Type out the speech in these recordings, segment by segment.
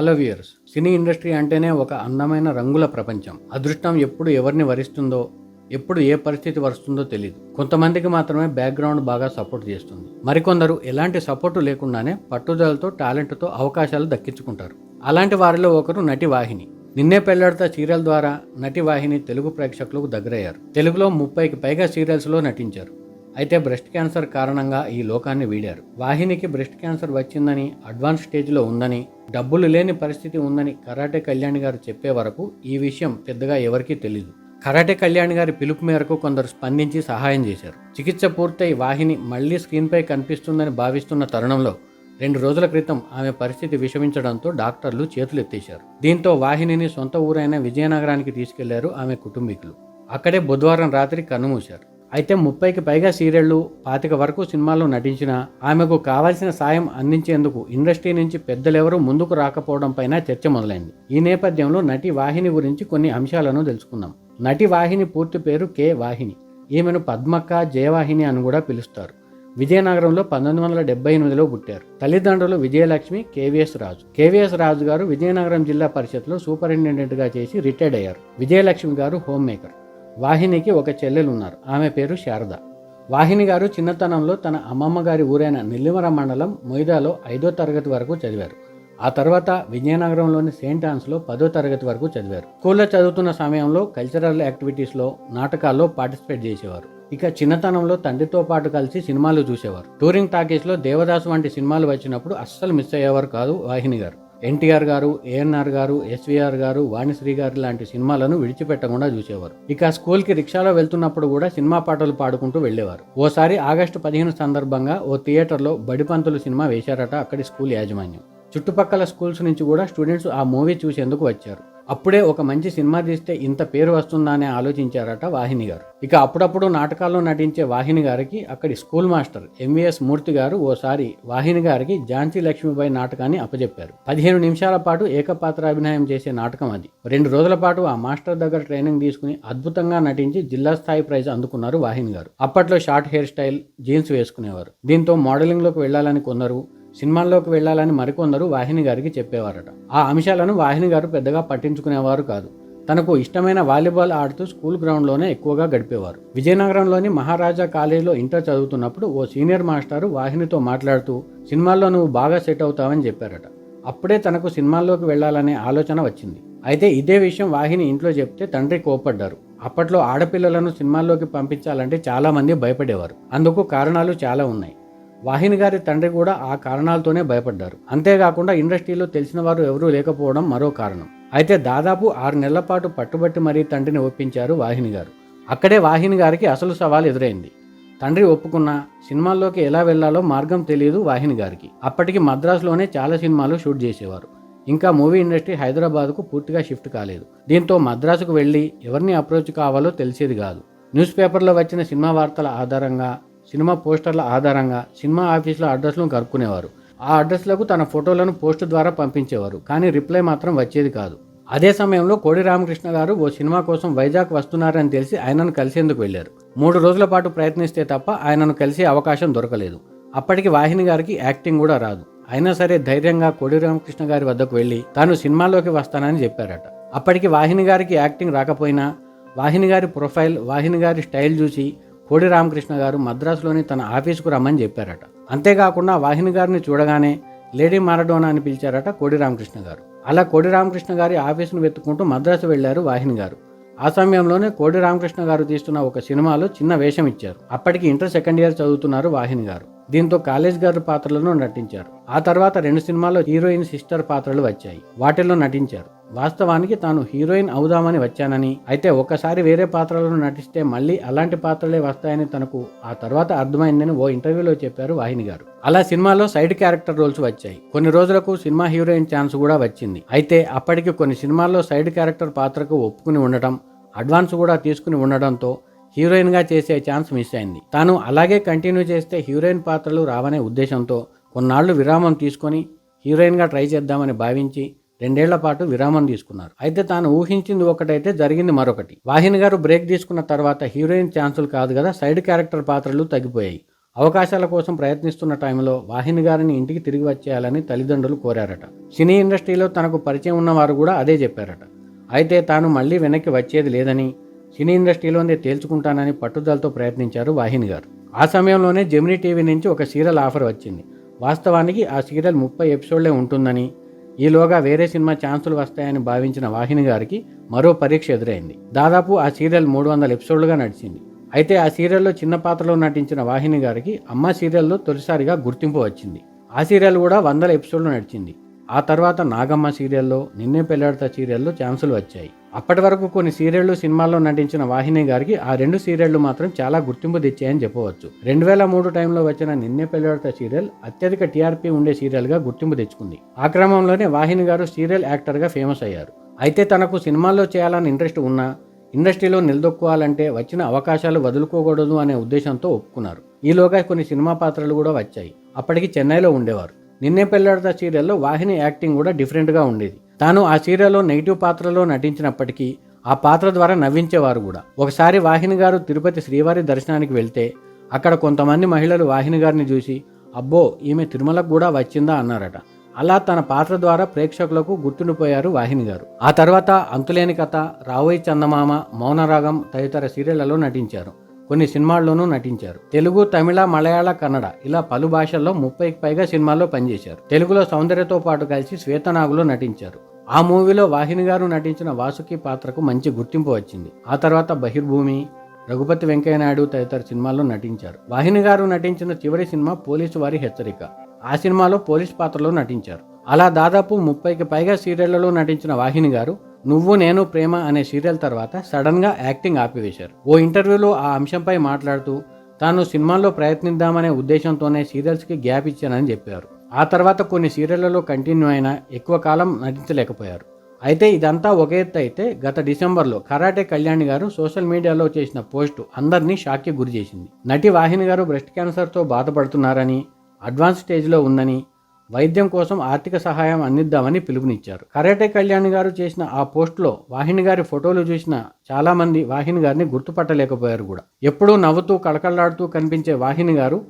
Hello viewers, cine industry అంటేనే ఒక అందమైన రంగుల ప్రపంచం. అదృష్టం ఎప్పుడు ఎవరిని వరిస్తుందో, ఎప్పుడు ఏ పరిస్థితి వస్తుందో తెలియదు. కొంతమందికి మాత్రమే బ్యాక్గ్రౌండ్ బాగా సపోర్ట్ చేస్తుంది. మరికొందరు ఎలాంటి సపోర్టు లేకుండానే పట్టుదలతో, టాలెంట్తో అవకాశాలు దక్కించుకుంటారు. అలాంటి వారిలో ఒకరు నటి వాహిని. నిన్నే పెళ్లాడతా సీరియల్ ద్వారా నటి వాహిని తెలుగు ప్రేక్షకులకు దగ్గరయ్యారు. తెలుగులో 30కి పైగా సీరియల్స్లో నటించారు. అయితే బ్రెస్ట్ క్యాన్సర్ కారణంగా ఈ లోకాన్ని వీడారు. వాహినికి బ్రెస్ట్ క్యాన్సర్ వచ్చిందని, అడ్వాన్స్ స్టేజ్లో ఉందని, డబ్బులు లేని పరిస్థితి ఉందని కరాటే కళ్యాణ్ గారు చెప్పే వరకు ఈ విషయం పెద్దగా ఎవరికీ తెలీదు. కరాటే కళ్యాణ్ గారి పిలుపు మేరకు కొందరు స్పందించి సహాయం చేశారు. చికిత్స పూర్తయి వాహిని మళ్లీ స్క్రీన్పై కనిపిస్తుందని భావిస్తున్న తరుణంలో 2 రోజుల క్రితం ఆమె పరిస్థితి విషమించడంతో డాక్టర్లు చేతులెత్తేశారు. దీంతో వాహినిని సొంత ఊరైన విజయనగరానికి తీసుకెళ్లారు ఆమె కుటుంబీకులు. అక్కడే బుధవారం రాత్రి కన్నుమూశారు. అయితే 30కి పైగా సీరియళ్లు, 25 వరకు సినిమాల్లో నటించినా ఆమెకు కావాల్సిన సాయం అందించేందుకు ఇండస్ట్రీ నుంచి పెద్దలెవరూ ముందుకు రాకపోవడంపైన చర్చ మొదలైంది. ఈ నేపథ్యంలో నటి వాహిని గురించి కొన్ని అంశాలను తెలుసుకుందాం. నటి వాహిని పూర్తి పేరు కె వాహిని. ఈమెను పద్మక్క, జయవాహిని అని కూడా పిలుస్తారు. విజయనగరంలో 1978లో పుట్టారు. తల్లిదండ్రులు విజయలక్ష్మి, కేవీఎస్ రాజు. కేవీఎస్ రాజు గారు విజయనగరం జిల్లా పరిషత్లో సూపరింటెండెంట్గా చేసి రిటైర్డ్ అయ్యారు. విజయలక్ష్మి గారు హోమ్ మేకర్. వాహినికి ఒక చెల్లెలు ఉన్నారు. ఆమె పేరు శారద. వాహిని గారు చిన్నతనంలో తన అమ్మమ్మ గారి ఊరైన నెల్లిమర మండలం మొయిదాలో 5వ తరగతి వరకు చదివారు. ఆ తర్వాత విజయనగరంలోని సెయింట్ ఆన్స్లో 10వ తరగతి వరకు చదివారు. స్కూల్లో చదువుతున్న సమయంలో కల్చరల్ యాక్టివిటీస్లో, నాటకాల్లో పార్టిసిపేట్ చేసేవారు. ఇక చిన్నతనంలో తండ్రితో పాటు కలిసి సినిమాలు చూసేవారు. టూరింగ్ టాకీస్లో దేవదాసు వంటి సినిమాలు వచ్చినప్పుడు అస్సలు మిస్ అయ్యేవారు కాదు వాహిని గారు. ఎన్టీఆర్ గారు, ఏఎన్ఆర్ గారు, ఎస్వీఆర్ గారు, వాణిశ్రీ గారు లాంటి సినిమాలను విడిచిపెట్టకుండా చూసేవారు. ఇక స్కూల్కి రిక్షాలో వెళ్తున్నప్పుడు కూడా సినిమా పాటలు పాడుకుంటూ వెళ్లేవారు. ఓసారి ఆగస్టు 15 సందర్భంగా ఓ థియేటర్లో బడిపంతులు సినిమా వేశారట అక్కడి స్కూల్ యాజమాన్యం. చుట్టుపక్కల స్కూల్స్ నుంచి కూడా స్టూడెంట్స్ ఆ మూవీ చూసేందుకు వచ్చారు. అప్పుడే ఒక మంచి సినిమా తీస్తే ఇంత పేరు వస్తుందా అని ఆలోచించారట వాహిని గారు. ఇక అప్పుడప్పుడు నాటకాల్లో నటించే వాహిని గారికి అక్కడి స్కూల్ మాస్టర్ ఎంవీఎస్ మూర్తి గారు ఓసారి వాహిని గారికి ఝాన్సీ లక్ష్మీబాయి నాటకాన్ని అప్పచెప్పారు. 15 నిమిషాల పాటు ఏకపాత్రాభినయం చేసే నాటకం అది. 2 రోజుల పాటు ఆ మాస్టర్ దగ్గర ట్రైనింగ్ తీసుకుని అద్భుతంగా నటించి జిల్లా స్థాయి ప్రైజ్ అందుకున్నారు వాహిని గారు. అప్పట్లో షార్ట్ హెయిర్ స్టైల్, జీన్స్ వేసుకునేవారు. దీంతో మోడలింగ్లోకి వెళ్లాలని కొందరు, సినిమాల్లోకి వెళ్లాలని మరికొందరు వాహిని గారికి చెప్పేవారట. ఆ అంశాలను వాహిని గారు పెద్దగా పట్టించుకునేవారు కాదు. తనకు ఇష్టమైన వాలీబాల్ ఆడుతూ స్కూల్ గ్రౌండ్లోనే ఎక్కువగా గడిపేవారు. విజయనగరంలోని మహారాజా కాలేజీలో ఇంటర్ చదువుతున్నప్పుడు ఓ సీనియర్ మాస్టారు వాహినితో మాట్లాడుతూ సినిమాల్లో నువ్వు బాగా సెట్ అవుతావని చెప్పారట. అప్పుడే తనకు సినిమాల్లోకి వెళ్లాలనే ఆలోచన వచ్చింది. అయితే ఇదే విషయం వాహిని ఇంట్లో చెప్తే తండ్రి కోప్పడ్డారు. అప్పట్లో ఆడపిల్లలను సినిమాల్లోకి పంపించాలంటే చాలా మంది భయపడేవారు. అందుకు కారణాలు చాలా ఉన్నాయి. వాహిని గారి తండ్రి కూడా ఆ కారణాలతోనే భయపడ్డారు. అంతేకాకుండా ఇండస్ట్రీలో తెలిసిన వారు ఎవరూ లేకపోవడం మరో కారణం. అయితే దాదాపు 6 నెలల పాటు పట్టుబట్టి మరీ తండ్రిని ఒప్పించారు వాహిని గారు. అక్కడే వాహిని గారికి అసలు సవాల్ ఎదురైంది. తండ్రి ఒప్పుకున్నా సినిమాల్లోకి ఎలా వెళ్లాలో మార్గం తెలియదు వాహిని గారికి. అప్పటికి మద్రాసులోనే చాలా సినిమాలు షూట్ చేసేవారు. ఇంకా మూవీ ఇండస్ట్రీ హైదరాబాద్కు పూర్తిగా షిఫ్ట్ కాలేదు. దీంతో మద్రాసుకు వెళ్ళి ఎవరిని అప్రోచ్ కావాలో తెలిసేది కాదు. న్యూస్ పేపర్లో వచ్చిన సినిమా వార్తల ఆధారంగా, సినిమా పోస్టర్ల ఆధారంగా సినిమా ఆఫీసుల అడ్రస్లను కనుక్కునేవారు. ఆ అడ్రస్లకు తన ఫోటోలను పోస్ట్ ద్వారా పంపించేవారు. కానీ రిప్లై మాత్రం వచ్చేది కాదు. అదే సమయంలో కోడి రామకృష్ణ గారు ఓ సినిమా కోసం వైజాగ్ వస్తున్నారని తెలిసి ఆయనను కలిసేందుకు వెళ్లారు. 3 రోజుల పాటు ప్రయత్నిస్తే తప్ప ఆయనను కలిసే అవకాశం దొరకలేదు. అప్పటికి వాహిని గారికి యాక్టింగ్ కూడా రాదు. అయినా సరే ధైర్యంగా కోడి రామకృష్ణ గారి వద్దకు వెళ్లి తాను సినిమాలోకి వస్తానని చెప్పారట. అప్పటికి వాహిని గారికి యాక్టింగ్ రాకపోయినా వాహిని గారి ప్రొఫైల్, వాహిని గారి స్టైల్ చూసి కోడి రామకృష్ణ గారు మద్రాసులోని తన ఆఫీసుకు రమ్మని చెప్పారట. అంతేకాకుండా వాహిని గారిని చూడగానే లేడీ మారడోనా అని పిలిచారట కోడి రామకృష్ణ గారు. అలా కోడి రామకృష్ణ గారి ఆఫీసును వెతుక్కుంటూ మద్రాసు వెళ్లారు వాహిని గారు. ఆ సమయంలోనే కోడి రామకృష్ణ గారు తీస్తున్న ఒక సినిమాలో చిన్న వేషం ఇచ్చారు. అప్పటికి ఇంటర్ సెకండ్ ఇయర్ చదువుతున్నారు వాహిని గారు. దీంతో కాలేజ్ గారు పాత్రలను నటించారు. ఆ తర్వాత 2 సినిమాల్లో హీరోయిన్ సిస్టర్ పాత్రలు వచ్చాయి. వాటిల్లో నటించారు. వాస్తవానికి తాను హీరోయిన్ అవుదామని వచ్చానని, అయితే ఒక్కసారి వేరే పాత్రలను నటిస్తే మళ్ళీ అలాంటి పాత్రలే వస్తాయని తనకు ఆ తర్వాత అర్థమైందని ఓ ఇంటర్వ్యూలో చెప్పారు వాహిని గారు. అలా సినిమాలో సైడ్ క్యారెక్టర్ రోల్స్ వచ్చాయి. కొన్ని రోజులకు సినిమా హీరోయిన్ ఛాన్స్ కూడా వచ్చింది. అయితే అప్పటికి కొన్ని సినిమాల్లో సైడ్ క్యారెక్టర్ పాత్రకు ఒప్పుకుని ఉండటం, అడ్వాన్స్ కూడా తీసుకుని ఉండడంతో హీరోయిన్గా చేసే ఛాన్స్ మిస్ అయింది. తాను అలాగే కంటిన్యూ చేస్తే హీరోయిన్ పాత్రలు రావనే ఉద్దేశంతో కొన్నాళ్లు విరామం తీసుకొని హీరోయిన్గా ట్రై చేద్దామని భావించి 2 ఏళ్ల పాటు విరామం తీసుకున్నారు. అయితే తాను ఊహించింది ఒకటైతే జరిగింది మరొకటి. వాహిని గారు బ్రేక్ తీసుకున్న తర్వాత హీరోయిన్ ఛాన్సులు కాదు కదా, సైడ్ క్యారెక్టర్ పాత్రలు తగ్గిపోయాయి. అవకాశాల కోసం ప్రయత్నిస్తున్న టైంలో వాహిని గారిని ఇంటికి తిరిగి వచ్చేయాలని తల్లిదండ్రులు కోరారట. సినీ ఇండస్ట్రీలో తనకు పరిచయం ఉన్నవారు కూడా అదే చెప్పారట. అయితే తాను మళ్ళీ వెనక్కి వచ్చేది లేదని, సినీ ఇండస్ట్రీలోనే తేల్చుకుంటానని పట్టుదలతో ప్రయత్నించారు వాహిని గారు. ఆ సమయంలోనే జెమినీ టీవీ నుంచి ఒక సీరియల్ ఆఫర్ వచ్చింది. వాస్తవానికి ఆ సీరియల్ 30 ఎపిసోడ్లే ఉంటుందని, ఈలోగా వేరే సినిమా ఛాన్సులు వస్తాయని భావించిన వాహిని గారికి మరో పరీక్ష ఎదురైంది. దాదాపు ఆ సీరియల్ 300 ఎపిసోడ్లుగా నడిచింది. అయితే ఆ సీరియల్లో చిన్న పాత్రలో నటించిన వాహిని గారికి అమ్మ సీరియల్లో తొలిసారిగా గుర్తింపు వచ్చింది. ఆ సీరియల్ కూడా 100 ఎపిసోడ్లు నడిచింది. ఆ తర్వాత నాగమ్మ సీరియల్లో, నిన్నే పెళ్లాడతా సీరియల్లో ఛాన్సులు వచ్చాయి. అప్పటి వరకు కొన్ని సీరియళ్లు, సినిమాల్లో నటించిన వాహిని గారికి ఆ 2 సీరియళ్లు మాత్రం చాలా గుర్తింపు తెచ్చాయని చెప్పవచ్చు. 2003 టైంలో వచ్చిన నిన్నే పెళ్లాడతా సీరియల్ అత్యధిక టీఆర్పీ ఉండే సీరియల్గా గుర్తింపు తెచ్చుకుంది. ఆ క్రమంలోనే వాహిని గారు సీరియల్ యాక్టర్గా ఫేమస్ అయ్యారు. అయితే తనకు సినిమాల్లో చేయాలని ఇంట్రెస్ట్ ఉన్నా ఇండస్ట్రీలో నిలదొక్కుకోవాలంటే వచ్చిన అవకాశాలు వదులుకోకూడదు అనే ఉద్దేశంతో ఒప్పుకున్నారు. ఈలోగా కొన్ని సినిమా పాత్రలు కూడా వచ్చాయి. అప్పటికి చెన్నైలో ఉండేవారు. నిన్నే పెళ్లాడతా సీరియల్లో వాహిని యాక్టింగ్ కూడా డిఫరెంట్గా ఉండేది. తాను ఆ సీరియల్లో నెగిటివ్ పాత్రలో నటించినప్పటికీ ఆ పాత్ర ద్వారా నవ్వించేవారు కూడా. ఒకసారి వాహిని గారు తిరుపతి శ్రీవారి దర్శనానికి వెళ్తే అక్కడ కొంతమంది మహిళలు వాహిని గారిని చూసి, అబ్బో ఈమె తిరుమలకు కూడా వచ్చిందా అన్నారట. అలా తన పాత్ర ద్వారా ప్రేక్షకులకు గుర్తుండిపోయారు వాహిని గారు. ఆ తర్వాత అంతులేని కథ, రావోయ్ చందమామ, మౌనరాగం తదితర సీరియళ్లలో నటించారు. కొన్ని సినిమాల్లోనూ నటించారు. తెలుగు, తమిళ, మలయాళ, కన్నడ ఇలా పలు భాషల్లో 30కి పైగా సినిమాల్లో పనిచేశారు. తెలుగులో సౌందర్యతో పాటు కలిసి శ్వేతనాగులో నటించారు. ఆ మూవీలో వాహిని గారు నటించిన వాసుకి పాత్రకు మంచి గుర్తింపు వచ్చింది. ఆ తర్వాత బహిర్భూమి, రఘుపతి వెంకయ్య నాయుడు తదితర సినిమాల్లో నటించారు. వాహిని గారు నటించిన చివరి సినిమా పోలీసు వారి హెచ్చరిక. ఆ సినిమాలో పోలీస్ పాత్రలో నటించారు. అలా దాదాపు 30కి పైగా సీరియళ్లలో నటించిన వాహిని గారు నువ్వు నేను ప్రేమ అనే సీరియల్ తర్వాత సడన్గా యాక్టింగ్ ఆపివేశారు. ఓ ఇంటర్వ్యూలో ఆ అంశంపై మాట్లాడుతూ తాను సినిమాల్లో ప్రయత్నిద్దామనే ఉద్దేశంతోనే సీరియల్స్కి గ్యాప్ ఇచ్చానని చెప్పారు. ఆ తర్వాత కొన్ని సీరియళ్లలో కంటిన్యూ అయినా ఎక్కువ కాలం నటించలేకపోయారు. అయితే ఇదంతా ఒక ఎత్తు అయితే గత డిసెంబర్లో కరాటే కళ్యాణి గారు సోషల్ మీడియాలో చేసిన పోస్టు అందరినీ షాక్కి గురి చేసింది. నటి వాహిని గారు బ్రెస్ట్ క్యాన్సర్తో బాధపడుతున్నారని, అడ్వాన్స్ స్టేజ్లో ఉందని, వైద్యం కోసం ఆర్థిక సహాయం అందిద్దామని పిలుపునిచ్చారు. కరాటే కళ్యాణి గారు చేసిన ఆ పోస్టులో వాహిని గారి ఫోటోలు చూసిన చాలామంది వాహిని గారిని గుర్తుపట్టలేకపోయారు కూడా. ఎప్పుడూ నవ్వుతూ కళకళలాడుతూ కనిపించే వాహిని గారు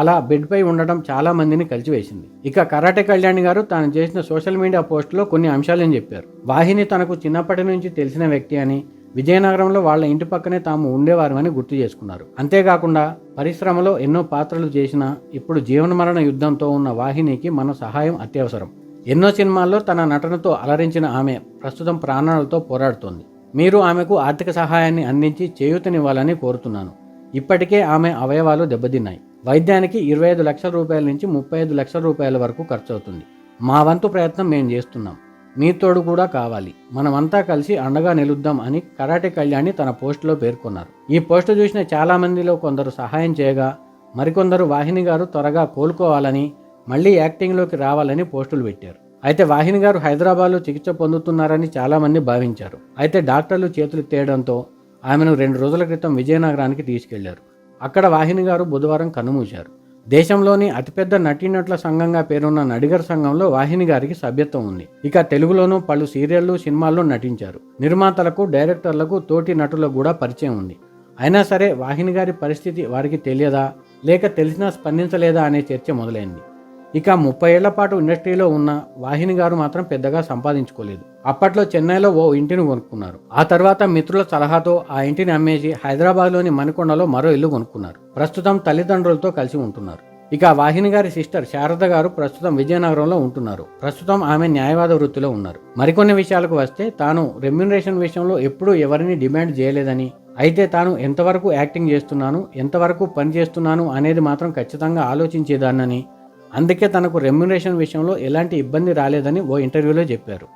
అలా బెడ్పై ఉండడం చాలా మందిని కలిచివేసింది. ఇక కరాటే కళ్యాణి గారు తాను చేసిన సోషల్ మీడియా పోస్టులో కొన్ని అంశాలని చెప్పారు. వాహిని తనకు చిన్నప్పటి నుంచి తెలిసిన వ్యక్తి అని, విజయనగరంలో వాళ్ళ ఇంటి పక్కనే తాము ఉండేవారు అని గుర్తు చేసుకున్నారు. అంతేకాకుండా పరిశ్రమలో ఎన్నో పాత్రలు చేసినా ఇప్పుడు జీవనమరణ యుద్ధంతో ఉన్న వాహినికి మన సహాయం అత్యవసరం. ఎన్నో సినిమాల్లో తన నటనతో అలరించిన ఆమె ప్రస్తుతం ప్రాణాలతో పోరాడుతోంది. మీరు ఆమెకు ఆర్థిక సహాయాన్ని అందించి చేయూతనివ్వాలని కోరుతున్నాను. ఇప్పటికే ఆమె అవయవాలు దెబ్బతిన్నాయి. వైద్యానికి 25 లక్షల రూపాయల నుంచి 35 లక్షల రూపాయల వరకు ఖర్చు అవుతుంది. మా వంతు ప్రయత్నం మేము చేస్తున్నాం. మీ తోడు కూడా కావాలి. మనమంతా కలిసి అండగా నిలుద్దాం అని కరాటే కళ్యాణి తన పోస్టులో పేర్కొన్నారు. ఈ పోస్టు చూసిన చాలా మందిలో కొందరు సహాయం చేయగా, మరికొందరు వాహిని గారు త్వరగా కోలుకోవాలని, మళ్ళీ యాక్టింగ్లోకి రావాలని పోస్టులు పెట్టారు. అయితే వాహిని గారు హైదరాబాద్లో చికిత్స పొందుతున్నారని చాలామంది భావించారు. అయితే డాక్టర్లు చేతులు తేయడంతో ఆమెను 2 రోజుల క్రితం విజయనగరానికి తీసుకెళ్లారు. అక్కడ వాహిని గారు బుధవారం కన్నుమూశారు. దేశంలోని అతిపెద్ద నటీనటుల సంఘంగా పేరున్న నడిగర్ సంఘంలో వాహిని గారికి సభ్యత్వం ఉంది. ఇక తెలుగులోనూ పలు సీరియళ్లు, సినిమాల్లో నటించారు. నిర్మాతలకు, డైరెక్టర్లకు, తోటి నటులకు కూడా పరిచయం ఉంది. అయినా సరే వాహిని గారి పరిస్థితి వారికి తెలియదా, లేక తెలిసినా స్పందించలేదా అనే చర్చ మొదలైంది. ఇక 30 ఏళ్ల పాటు ఇండస్ట్రీలో ఉన్న వాహిని గారు మాత్రం పెద్దగా సంపాదించుకోలేదు. అప్పట్లో చెన్నైలో ఓ ఇంటిని కొనుక్కున్నారు. ఆ తర్వాత మిత్రుల సలహాతో ఆ ఇంటిని అమ్మేసి హైదరాబాద్లోని మణికొండలో మరో ఇల్లు కొనుక్కున్నారు. ప్రస్తుతం తల్లిదండ్రులతో కలిసి ఉంటున్నారు. ఇక వాహిని గారి సిస్టర్ శారద గారు ప్రస్తుతం విజయనగరంలో ఉంటున్నారు. ప్రస్తుతం ఆమె న్యాయవాద వృత్తిలో ఉన్నారు. మరికొన్ని విషయాలకు వస్తే తాను రెమ్యునరేషన్ విషయంలో ఎప్పుడూ ఎవరిని డిమాండ్ చేయలేదని, అయితే తాను ఎంతవరకు యాక్టింగ్ చేస్తున్నాను, ఎంతవరకు పని చేస్తున్నాను అనేది మాత్రం ఖచ్చితంగా ఆలోచించేదాన్నని, అందుకే తనకు రెమ్యునరేషన్ విషయంలో ఎలాంటి ఇబ్బంది రాలేదని ఓ ఇంటర్వ్యూలో చెప్పారు.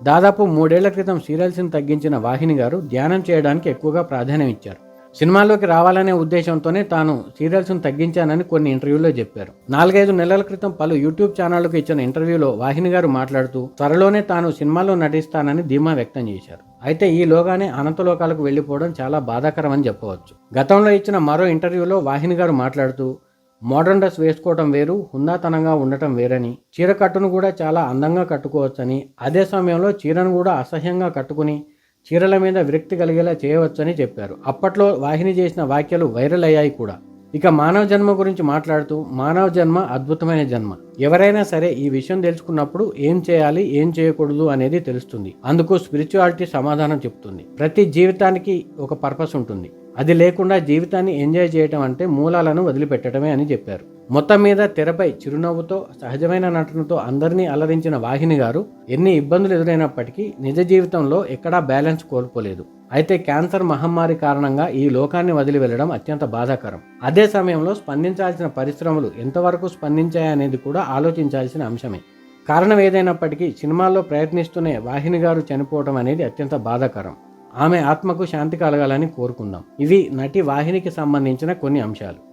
దాదాపు 3 ఏళ్ల క్రితం సీరియల్స్ని తగ్గించిన వాహిని గారు ధ్యానం చేయడానికి ఎక్కువగా ప్రాధాన్యం ఇచ్చారు. సినిమాల్లోకి రావాలనే ఉద్దేశంతోనే తాను సీరియల్స్ను తగ్గించానని కొన్ని ఇంటర్వ్యూల్లో చెప్పారు. 4-5 నెలల క్రితం పలు యూట్యూబ్ ఛానళ్లకు ఇచ్చిన ఇంటర్వ్యూలో వాహిని గారు మాట్లాడుతూ త్వరలోనే తాను సినిమాల్లో నటిస్తానని ధీమా వ్యక్తం చేశారు. అయితే ఈలోగానే అనంతలోకాలకు వెళ్లిపోవడం చాలా బాధాకరమని చెప్పవచ్చు. గతంలో ఇచ్చిన మరో ఇంటర్వ్యూలో వాహిని గారు మాట్లాడుతూ మోడర్న్ డ్రెస్ వేసుకోవటం వేరు, హుందాతనంగా ఉండటం వేరని, చీర కట్టును కూడా చాలా అందంగా కట్టుకోవచ్చని, అదే సమయంలో చీరను కూడా అసహ్యంగా కట్టుకుని చీరల మీద విరక్తి కలిగేలా చేయవచ్చని చెప్పారు. అప్పట్లో వాహిని చేసిన వ్యాఖ్యలు వైరల్ అయ్యాయి కూడా. ఇక మానవ జన్మ గురించి మాట్లాడుతూ, మానవ జన్మ అద్భుతమైన జన్మ. ఎవరైనా సరే ఈ విషయం తెలుసుకున్నప్పుడు ఏం చేయాలి, ఏం చేయకూడదు అనేది తెలుస్తుంది. అందుకు స్పిరిచువాలిటీ సమాధానం చెప్తుంది. ప్రతి జీవితానికి ఒక పర్పస్ ఉంటుంది. అది లేకుండా జీవితాన్ని ఎంజాయ్ చేయటం అంటే మూలాలను వదిలిపెట్టడమే అని చెప్పారు. మొత్తం మీద తెరపై చిరునవ్వుతో, సహజమైన నటనతో అందరినీ అలరించిన వాహిని గారు ఎన్ని ఇబ్బందులు ఎదురైనప్పటికీ నిజ జీవితంలో ఎక్కడా బ్యాలెన్స్ కోల్పోలేదు. అయితే క్యాన్సర్ మహమ్మారి కారణంగా ఈ లోకాన్ని వదిలి వెళ్ళడం అత్యంత బాధాకరం. అదే సమయంలో స్పందించాల్సిన పరిశ్రమలు ఎంతవరకు స్పందించాయనేది కూడా ఆలోచించాల్సిన అంశమే. కారణం ఏదైనప్పటికీ సినిమాల్లో ప్రయత్నిస్తూనే వాహిని గారు చనిపోవడం అనేది అత్యంత బాధాకరం. ఆమె ఆత్మకు శాంతి కలగాలని కోరుకుందాం. ఇవి నటి వాహినికి సంబంధించిన కొన్ని అంశాలు.